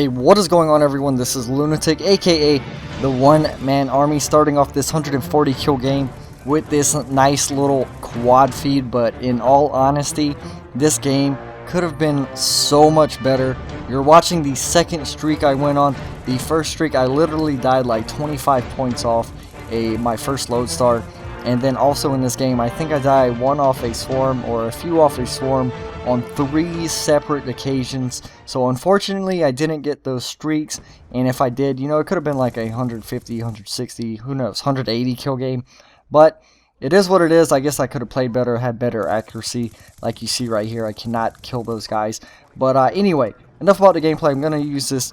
Hey, what is going on, everyone? This is Lunatic, aka the one-man army, starting off this 140 kill game with this nice little quad feed. But in all honesty, this game could have been so much better. You're watching the second streak I went on. The first streak, I literally died like 25 points off my first lodestar. And then also in this game, I think I died one off a swarm or a few off a swarm on 3 separate occasions. So unfortunately, I didn't get those streaks. And if I did, you know, it could have been like a 150, 160, who knows, 180 kill game. But it is what it is. I guess I could have played better, had better accuracy. Like you see right here, I cannot kill those guys. But anyway, enough about the gameplay. I'm going to use this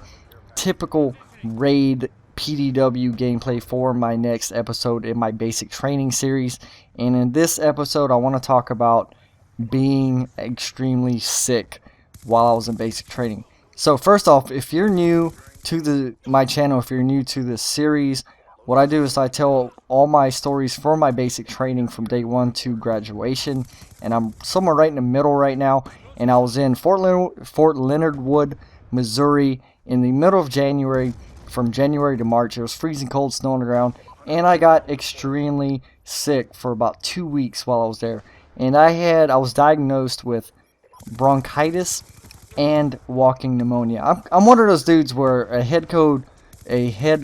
typical raid PDW gameplay for my next episode in my basic training series. And in this episode, I want to talk about being extremely sick while I was in basic training. So first off, if you're new to my channel, if you're new to this series, what I do is I tell all my stories for my basic training from day 1 to graduation. And I'm somewhere right in the middle right now. And I was in Fort Leonard Wood, Missouri in the middle of January. From January to March, it was freezing cold, snow on the ground, and I got extremely sick for about 2 weeks while I was there. And I was diagnosed with bronchitis and walking pneumonia. I'm one of those dudes where a head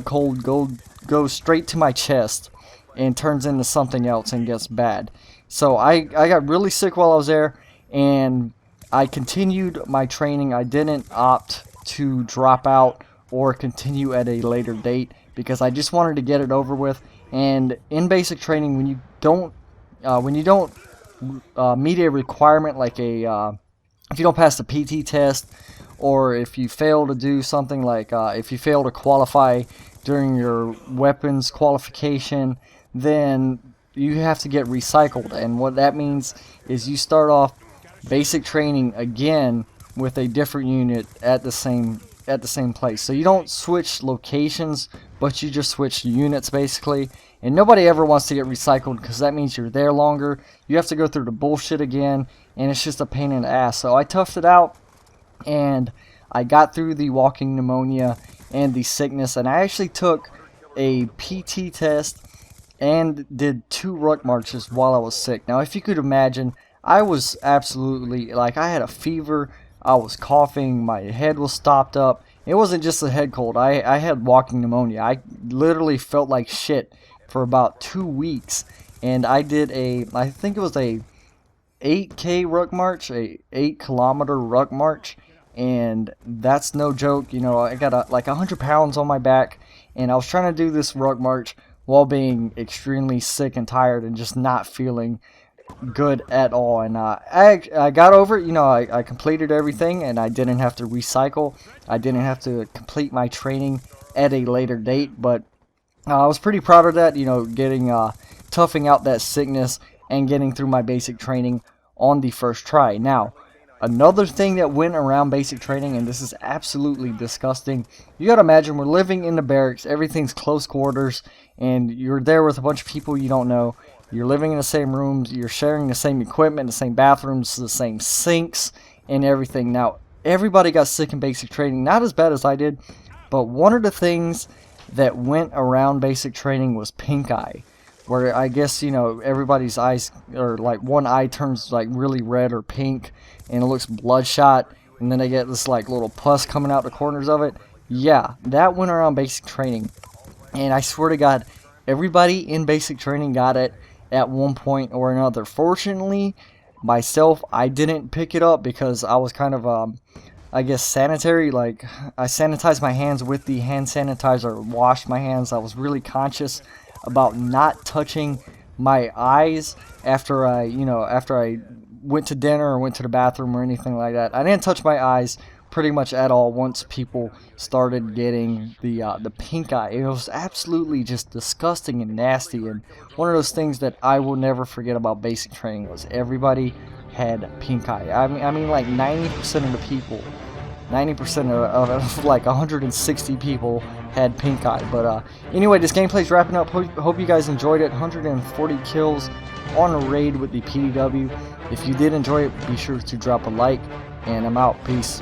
cold goes straight to my chest and turns into something else and gets bad. So I got really sick while I was there, and I continued my training. I didn't opt to drop out or continue at a later date because I just wanted to get it over with. And in basic training, when you don't meet a requirement like if you don't pass the PT test, or if you fail to do something like if you fail to qualify during your weapons qualification, then you have to get recycled. And what that means is you start off basic training again with a different unit at the same place. So you don't switch locations, but you just switch units basically. And nobody ever wants to get recycled because that means you're there longer. You have to go through the bullshit again, and it's just a pain in the ass. So I toughed it out, and I got through the walking pneumonia and the sickness, and I actually took a PT test and did 2 ruck marches while I was sick. Now, if you could imagine, I was absolutely, like, I had a fever. I was coughing, my head was stopped up. It wasn't just a head cold, I had walking pneumonia. I literally felt like shit for about 2 weeks. And I did I think it was a 8K ruck march, a 8-kilometer ruck march. And that's no joke, you know, I got like 100 pounds on my back. And I was trying to do this ruck march while being extremely sick and tired and just not feeling good at all. And I got over it. You know, I completed everything, and I didn't have to recycle. I didn't have to complete my training at a later date, but I was pretty proud of that, you know, getting toughing out that sickness and getting through my basic training on the first try. Now, another thing that went around basic training, and this is absolutely disgusting, you gotta imagine we're living in the barracks, everything's close quarters, and you're there with a bunch of people you don't know. You're living in the same rooms, you're sharing the same equipment, the same bathrooms, the same sinks, and everything. Now, everybody got sick in basic training, not as bad as I did, but one of the things that went around basic training was pink eye, where I guess, you know, everybody's eyes, or like one eye turns like really red or pink, and it looks bloodshot, and then they get this like little pus coming out the corners of it. Yeah, that went around basic training, and I swear to God, everybody in basic training got it at one point or another. Fortunately, myself, I didn't pick it up because I was kind of, I guess, sanitary. Like, I sanitized my hands with the hand sanitizer, washed my hands. I was really conscious about not touching my eyes after I went to dinner or went to the bathroom or anything like that. I didn't touch my eyes pretty much at all once people started getting the pink eye. It was absolutely just disgusting and nasty, and one of those things that I will never forget about basic training was everybody had pink eye. I mean like 90% of the people, 90% of like 160 people had pink eye. But anyway, this gameplay's wrapping up. Hope you guys enjoyed it. 140 kills on a raid with the PDW. If you did enjoy it, be sure to drop a like, and I'm out. Peace.